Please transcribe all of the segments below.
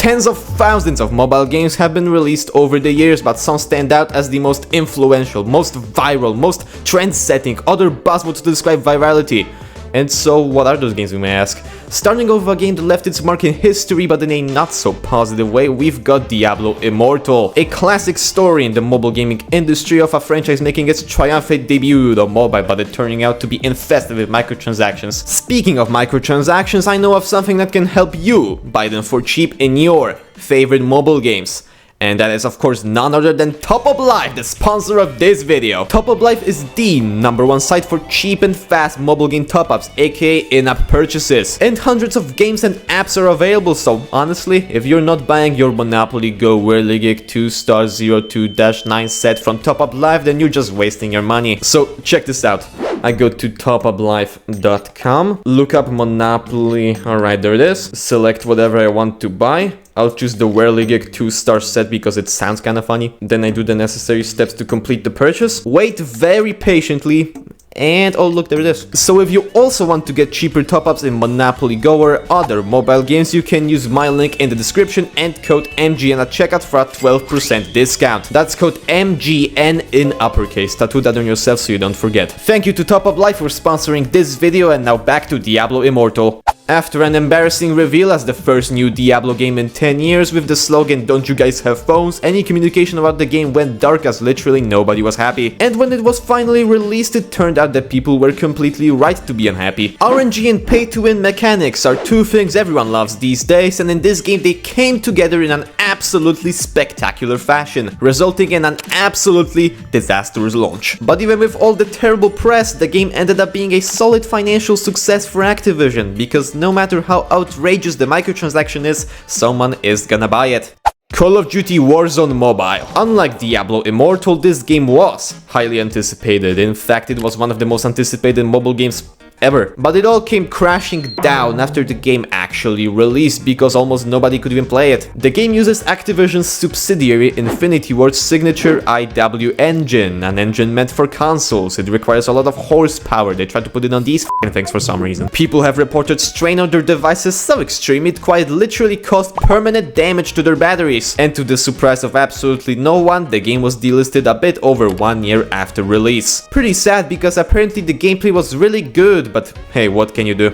Tens of thousands of mobile games have been released over the years, but some stand out as the most influential, most viral, most trend-setting, other buzzwords to describe virality. And so, what are those games, we may ask? Starting off with a game that left its mark in history, but in a not so positive way, we've got Diablo Immortal. A classic story in the mobile gaming industry of a franchise making its triumphant debut on mobile, but it turning out to be infested with microtransactions. Speaking of microtransactions, I know of something that can help you buy them for cheap in your favorite mobile games. And that is of course none other than TopUp Live, the sponsor of this video. TopUp Live is the #1 site for cheap and fast mobile game top-ups, aka in-app purchases. And hundreds of games and apps are available, so honestly, if you're not buying your Monopoly Go Whirligig 2*02-9 set from TopUp Live, then you're just wasting your money. So check this out. I go to topuplive.com, look up Monopoly, alright, there it is, select whatever I want to buy. I'll choose the Whirligig 2-star set because it sounds kinda funny. Then I do the necessary steps to complete the purchase, wait very patiently, and oh look, there it is. So if you also want to get cheaper top-ups in Monopoly Go or other mobile games, you can use my link in the description and code MGN at checkout for a 12% discount. That's code MGN in uppercase. Tattoo that on yourself so you don't forget. Thank you to TopUp Live for sponsoring this video, and now back to Diablo Immortal. After an embarrassing reveal as the first new Diablo game in 10 years with the slogan "Don't you guys have phones?", any communication about the game went dark as literally nobody was happy. And when it was finally released, it turned out that people were completely right to be unhappy. RNG and pay-to-win mechanics are two things everyone loves these days, and in this game they came together in an absolutely spectacular fashion, resulting in an absolutely disastrous launch. But even with all the terrible press, the game ended up being a solid financial success for Activision, because no matter how outrageous the microtransaction is, someone is gonna buy it. Call of Duty Warzone Mobile. Unlike Diablo Immortal, this game was highly anticipated. In fact, it was one of the most anticipated mobile games ever. But it all came crashing down after the game actually released, because almost nobody could even play it. The game uses Activision's subsidiary Infinity Ward's signature IW engine, an engine meant for consoles. It requires a lot of horsepower. They try to put it on these things for some reason. People have reported strain on their devices so extreme it quite literally caused permanent damage to their batteries. And to the surprise of absolutely no one, the game was delisted a bit over 1 year after release. Pretty sad, because apparently the gameplay was really good, but hey, what can you do?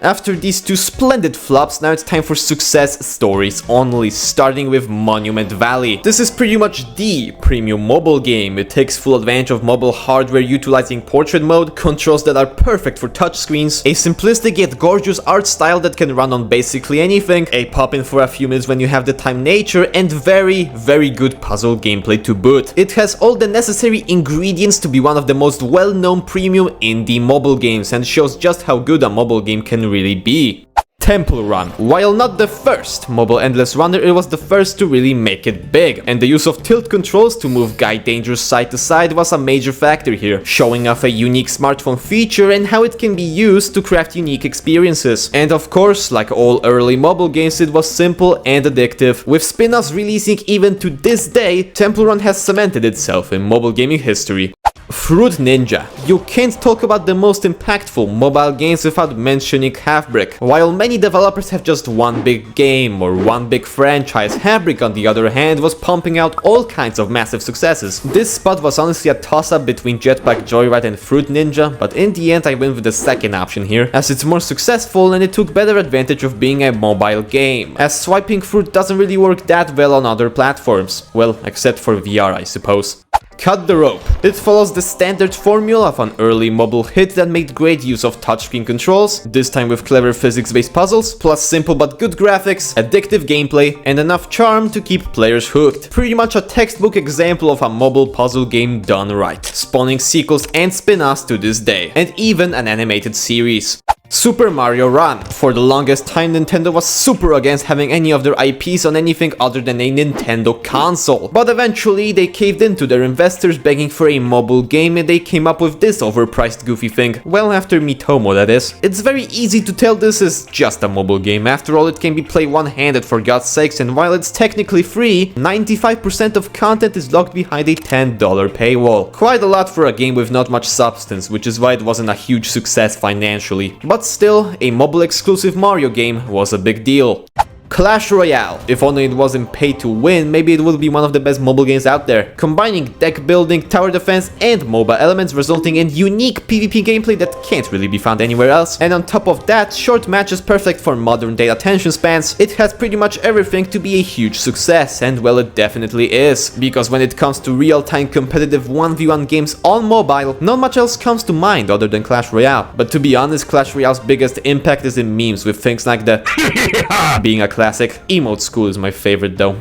After these two splendid flops, now it's time for success stories only, starting with Monument Valley. This is pretty much the premium mobile game. It takes full advantage of mobile hardware utilizing portrait mode, controls that are perfect for touchscreens, a simplistic yet gorgeous art style that can run on basically anything, a pop-in for a few minutes when you have the time nature, and very good puzzle gameplay to boot. It has all the necessary ingredients to be one of the most well-known premium indie mobile games, and shows just how good a mobile game can really be. Temple Run. While not the first mobile endless runner, it was the first to really make it big, and the use of tilt controls to move Guy Dangerous side to side was a major factor here, showing off a unique smartphone feature and how it can be used to craft unique experiences. And of course, like all early mobile games, it was simple and addictive. With spin-offs releasing even to this day, Temple Run has cemented itself in mobile gaming history. Fruit Ninja. You can't talk about the most impactful mobile games without mentioning Halfbrick. While many developers have just one big game or one big franchise, Halfbrick on the other hand was pumping out all kinds of massive successes. This spot was honestly a toss-up between Jetpack Joyride and Fruit Ninja, but in the end I went with the second option here, as it's more successful and it took better advantage of being a mobile game, as swiping fruit doesn't really work that well on other platforms. Well, except for VR, I suppose. Cut the Rope. It follows the standard formula of an early mobile hit that made great use of touchscreen controls, this time with clever physics-based puzzles, plus simple but good graphics, addictive gameplay, and enough charm to keep players hooked. Pretty much a textbook example of a mobile puzzle game done right, spawning sequels and spin-offs to this day, and even an animated series. Super Mario Run. For the longest time, Nintendo was super against having any of their IPs on anything other than a Nintendo console. But eventually, they caved in to their investors begging for a mobile game, and they came up with this overpriced goofy thing. Well, after Miitomo, that is. It's very easy to tell this is just a mobile game. After all, it can be played one-handed for God's sakes, and while it's technically free, 95% of content is locked behind a $10 paywall. Quite a lot for a game with not much substance, which is why it wasn't a huge success financially. But still, a mobile exclusive Mario game was a big deal. Clash Royale. If only it wasn't pay to win, maybe it would be one of the best mobile games out there, combining deck building, tower defense, and MOBA elements, resulting in unique PvP gameplay that can't really be found anywhere else. And on top of that, short matches perfect for modern day attention spans. It has pretty much everything to be a huge success, and well, it definitely is, because when it comes to real-time competitive 1v1 games on mobile, not much else comes to mind other than Clash Royale. But to be honest, Clash Royale's biggest impact is in memes, with things like the being a classic. Emote School is my favorite though.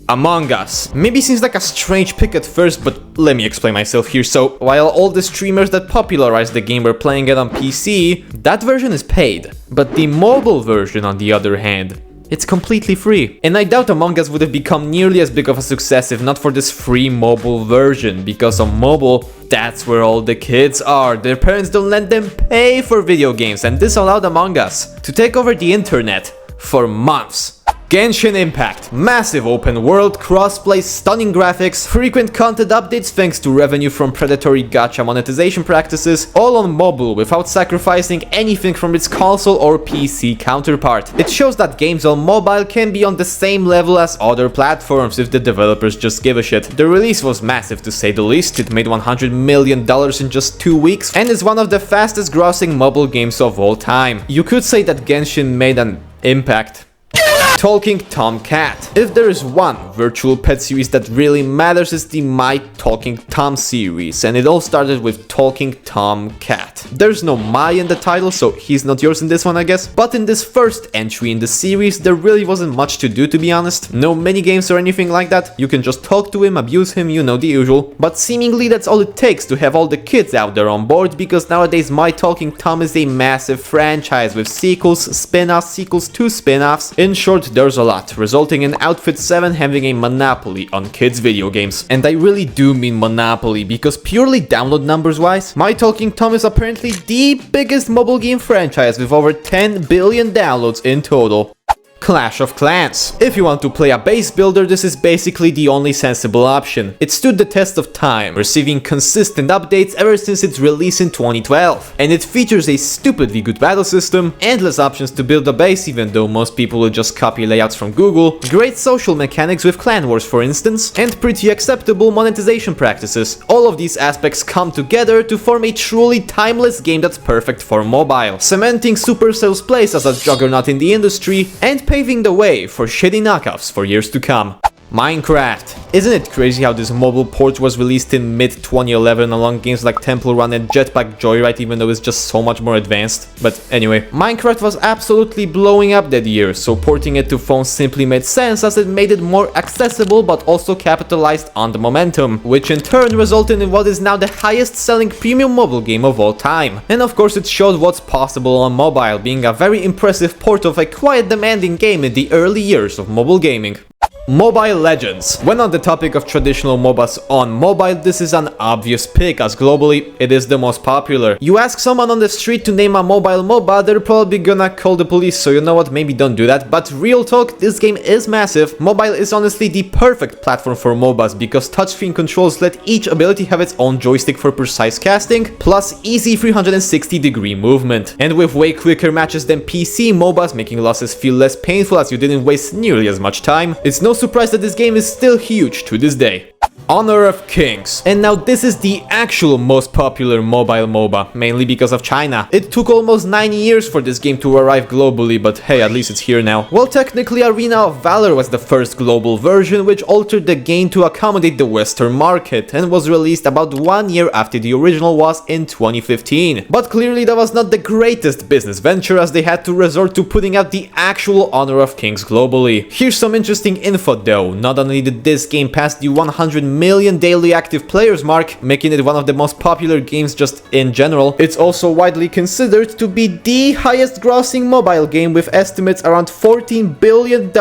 Among Us. Maybe seems like a strange pick at first, but let me explain myself here. So, while all the streamers that popularized the game were playing it on PC, that version is paid. But the mobile version, on the other hand, it's completely free. And I doubt Among Us would have become nearly as big of a success if not for this free mobile version, because on mobile, that's where all the kids are. Their parents don't let them pay for video games, and this allowed Among Us to take over the internet for months. Genshin Impact. Massive open world, crossplay, stunning graphics, frequent content updates thanks to revenue from predatory gacha monetization practices, all on mobile without sacrificing anything from its console or PC counterpart. It shows that games on mobile can be on the same level as other platforms if the developers just give a shit. The release was massive to say the least. It made $100 million in just 2 weeks and is one of the fastest grossing mobile games of all time. You could say that Genshin made an impact. Talking Tom Cat. If there is one virtual pet series that really matters, it's the My Talking Tom series, and it all started with Talking Tom Cat. There's no My in the title, so he's not yours in this one, I guess. But in this first entry in the series, there really wasn't much to do, to be honest. No minigames or anything like that. You can just talk to him, abuse him, you know, the usual. But seemingly that's all it takes to have all the kids out there on board, because nowadays My Talking Tom is a massive franchise with sequels, spin-offs, sequels to spin-offs. In short, there's a lot, resulting in Outfit 7 having a monopoly on kids' video games. And I really do mean monopoly, because purely download numbers wise, My Talking Tom is apparently the biggest mobile game franchise with over 10 billion downloads in total. Clash of Clans. If you want to play a base builder, this is basically the only sensible option. It stood the test of time, receiving consistent updates ever since its release in 2012. And it features a stupidly good battle system, endless options to build a base even though most people will just copy layouts from Google, great social mechanics with clan wars for instance, and pretty acceptable monetization practices. All of these aspects come together to form a truly timeless game that's perfect for mobile, cementing Supercell's place as a juggernaut in the industry and paving the way for shitty knockoffs for years to come. Minecraft. Isn't it crazy how this mobile port was released in mid-2011 along games like Temple Run and Jetpack Joyride, even though it's just so much more advanced? But anyway, Minecraft was absolutely blowing up that year, so porting it to phones simply made sense as it made it more accessible but also capitalized on the momentum, which in turn resulted in what is now the highest selling premium mobile game of all time. And of course it showed what's possible on mobile, being a very impressive port of a quite demanding game in the early years of mobile gaming. Mobile Legends. When on the topic of traditional MOBAs on mobile, this is an obvious pick as globally it is the most popular. You ask someone on the street to name a mobile MOBA, they're probably gonna call the police, so you know what, maybe don't do that. But real talk, this game is massive. Mobile is honestly the perfect platform for MOBAs because touchscreen controls let each ability have its own joystick for precise casting, plus easy 360-degree movement. And with way quicker matches than PC MOBAs, making losses feel less painful as you didn't waste nearly as much time, it's no surprise that this game is still huge to this day. Honor of Kings. And now this is the actual most popular mobile MOBA, mainly because of China. It took almost 9 years for this game to arrive globally, but hey, at least it's here now. Well, technically Arena of Valor was the first global version, which altered the game to accommodate the Western market, and was released about 1 year after the original was in 2015. But clearly that was not the greatest business venture, as they had to resort to putting out the actual Honor of Kings globally. Here's some interesting info though. Not only did this game pass the 100 million daily active players mark, making it one of the most popular games just in general, it's also widely considered to be the highest grossing mobile game with estimates around $14 billion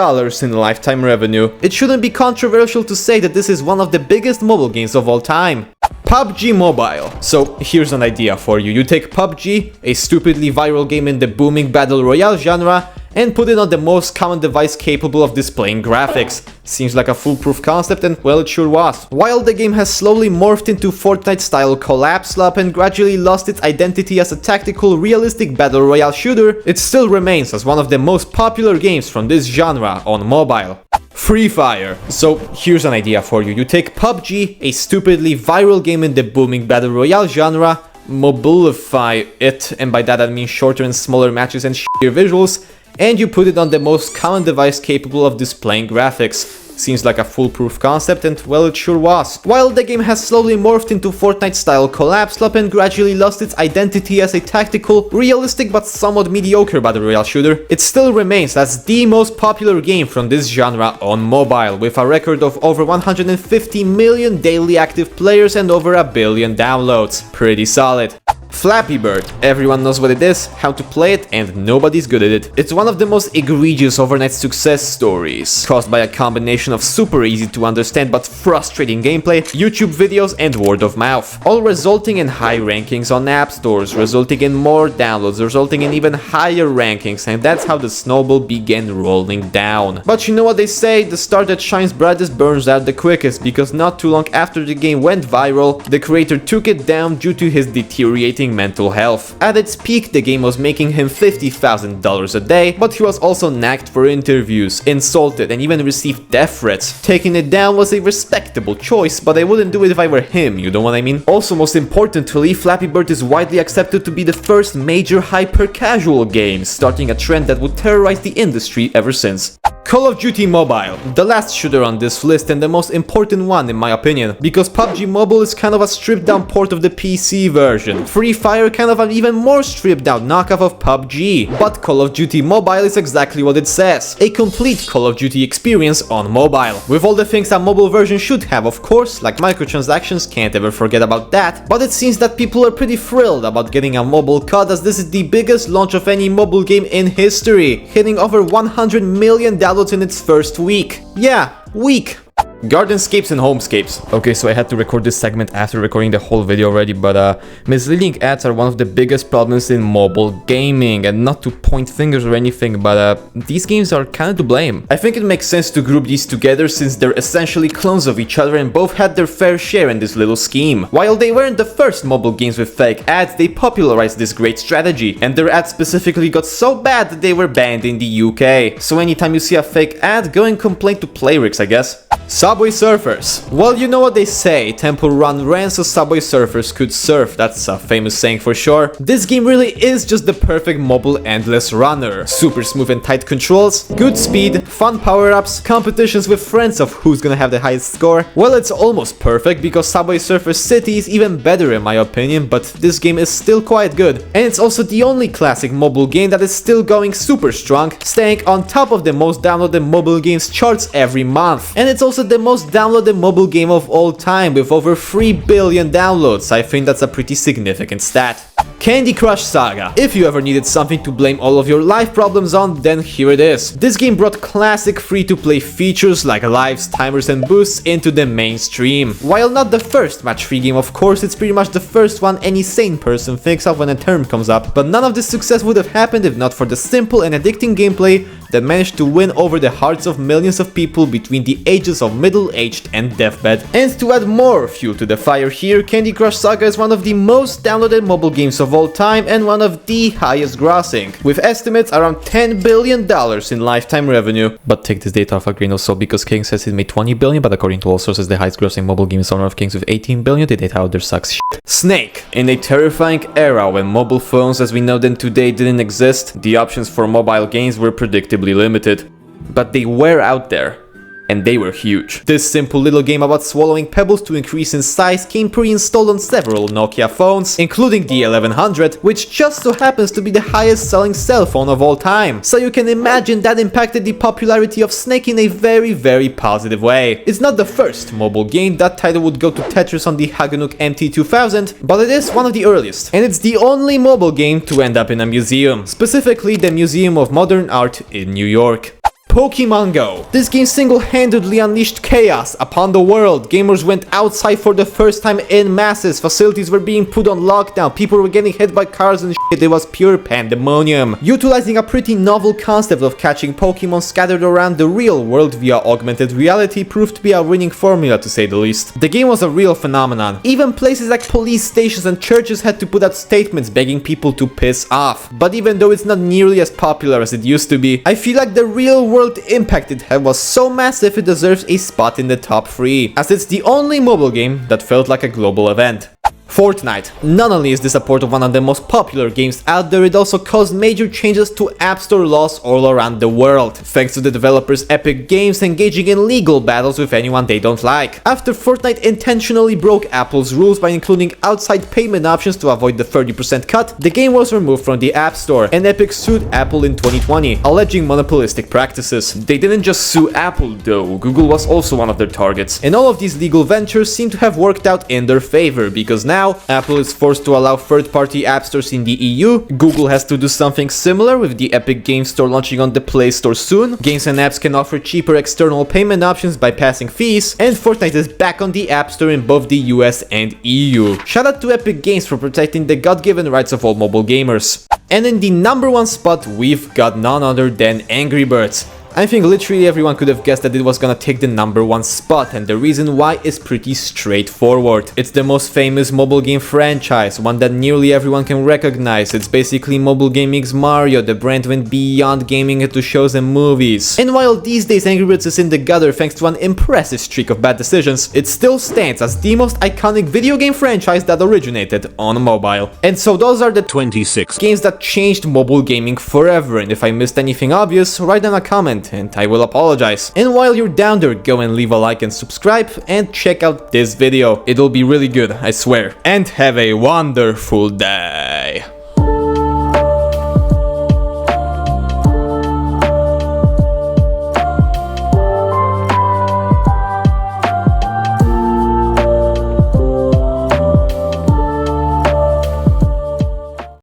in lifetime revenue. It shouldn't be controversial to say that this is one of the biggest mobile games of all time. PUBG Mobile. So here's an idea for you. You take PUBG, a stupidly viral game in the booming battle royale genre, and put it on the most common device capable of displaying graphics. Seems like a foolproof concept, and well, it sure was. While the game has slowly morphed into Fortnite-style collab slap and gradually lost its identity as a tactical, realistic battle royale shooter, it still remains as one of the most popular games from this genre on mobile. Free Fire. So here's an idea for you. You take PUBG, a stupidly viral game in the booming battle royale genre, mobilify it, and by that I mean shorter and smaller matches and shittier visuals, and you put it on the most common device capable of displaying graphics. Seems like a foolproof concept, and well, it sure was. While the game has slowly morphed into Fortnite-style collab slap and gradually lost its identity as a tactical, realistic but somewhat mediocre battle royale shooter, it still remains as the most popular game from this genre on mobile, with a record of over 150 million daily active players and over a billion downloads. Pretty solid. Flappy Bird. Everyone knows what it is, how to play it, and nobody's good at it. It's one of the most egregious overnight success stories, caused by a combination of super easy to understand but frustrating gameplay, YouTube videos, and word of mouth, all resulting in high rankings on app stores, resulting in more downloads, resulting in even higher rankings, and that's how the snowball began rolling down. But you know what they say, the star that shines brightest burns out the quickest, because not too long after the game went viral, the creator took it down due to his deteriorating mental health. At its peak, the game was making him $50,000 a day, but he was also nagged for interviews, insulted, and even received death threats. Taking it down was a respectable choice, but I wouldn't do it if I were him, you know what I mean? Also, most importantly, Flappy Bird is widely accepted to be the first major hyper-casual game, starting a trend that would terrorize the industry ever since. Call of Duty Mobile, the last shooter on this list and the most important one in my opinion, because PUBG Mobile is kind of a stripped down port of the PC version. Free Fire kind of an even more stripped down knockoff of PUBG. But Call of Duty Mobile is exactly what it says, a complete Call of Duty experience on mobile. With all the things a mobile version should have, of course, like microtransactions, can't ever forget about that. But it seems that people are pretty thrilled about getting a mobile COD, as this is the biggest launch of any mobile game in history, hitting over 100 million downloads in its first week. Yeah, week. Gardenscapes and homescapes. Okay, so I had to record this segment after recording the whole video already, but misleading ads are one of the biggest problems in mobile gaming, and not to point fingers or anything, but these games are kind of to blame. I think it makes sense to group these together since they're essentially clones of each other and both had their fair share in this little scheme. While they weren't the first mobile games with fake ads, they popularized this great strategy, and their ads specifically got so bad that they were banned in the UK. So anytime you see a fake ad, go and complain to Playrix, I guess. Subway Surfers. Well, you know what they say, Temple Run ran so Subway Surfers could surf, that's a famous saying for sure. This game really is just the perfect mobile endless runner. Super smooth and tight controls, good speed, fun power-ups, competitions with friends of who's gonna have the highest score. Well, it's almost perfect because Subway Surfers City is even better in my opinion, but this game is still quite good. And it's also the only classic mobile game that is still going super strong, staying on top of the most downloaded mobile games charts every month. And it's also the most downloaded mobile game of all time with over 3 billion downloads. I think that's a pretty significant stat. Candy Crush Saga. If you ever needed something to blame all of your life problems on, then here it is. This game brought classic free-to-play features like lives, timers and boosts into the mainstream. While not the first match-free game, of course, it's pretty much the first one any sane person thinks of when a term comes up, but none of this success would have happened if not for the simple and addicting gameplay that managed to win over the hearts of millions of people between the ages of middle-aged and deathbed. And to add more fuel to the fire here, Candy Crush Saga is one of the most downloaded mobile games of all time and one of the highest grossing, with estimates around $10 billion in lifetime revenue. But take this data off a grain of salt because King says it made 20 billion, but according to all sources the highest grossing mobile game is Honor of Kings with 18 billion, the data out there sucks shit. Snake. In a terrifying era when mobile phones as we know them today didn't exist, the options for mobile games were predictably limited. But they were out there. And they were huge. This simple little game about swallowing pebbles to increase in size came pre-installed on several Nokia phones, including the 1100, which just so happens to be the highest selling cell phone of all time. So you can imagine that impacted the popularity of Snake in a very positive way. It's not the first mobile game, that title would go to Tetris on the Hagenuk MT2000, but it is one of the earliest. And it's the only mobile game to end up in a museum, specifically the Museum of Modern Art in New York. Pokemon Go. This game single-handedly unleashed chaos upon the world. Gamers went outside for the first time in masses. Facilities were being put on lockdown. People were getting hit by cars and shit. It was pure pandemonium. Utilizing a pretty novel concept of catching Pokemon scattered around the real world via augmented reality proved to be a winning formula, to say the least. The game was a real phenomenon. Even places like police stations and churches had to put out statements begging people to piss off. But even though it's not nearly as popular as it used to be, I feel like the real world impact it had was so massive it deserves a spot in the top 3, as it's the only mobile game that felt like a global event. Fortnite. Not only is this a port of one of the most popular games out there, it also caused major changes to App Store laws all around the world, thanks to the developers PuK Games engaging in legal battles with anyone they don't like. After Fortnite intentionally broke Apple's rules by including outside payment options to avoid the 30% cut, the game was removed from the App Store, and PuK sued Apple in 2020, alleging monopolistic practices. They didn't just sue Apple though, Google was also one of their targets. And all of these legal ventures seem to have worked out in their favor, because now Apple is forced to allow third-party app stores in the EU, Google has to do something similar with the PuK Games Store launching on the Play Store soon, games and apps can offer cheaper external payment options by passing fees, and Fortnite is back on the App Store in both the US and EU. Shout out to PuK Games for protecting the God-given rights of all mobile gamers. And in the number 1 spot, we've got none other than Angry Birds. I think literally everyone could have guessed that it was gonna take the number 1 spot, and the reason why is pretty straightforward. It's the most famous mobile game franchise, one that nearly everyone can recognize. It's basically mobile gaming's Mario. The brand went beyond gaming into shows and movies. And while these days Angry Birds is in the gutter thanks to an impressive streak of bad decisions, it still stands as the most iconic video game franchise that originated on mobile. And so those are the 26 games that changed mobile gaming forever, and if I missed anything obvious, write down a comment and I will apologize. And while you're down there, go and leave a like and subscribe and check out this video. It'll be really good, I swear. And have a wonderful day.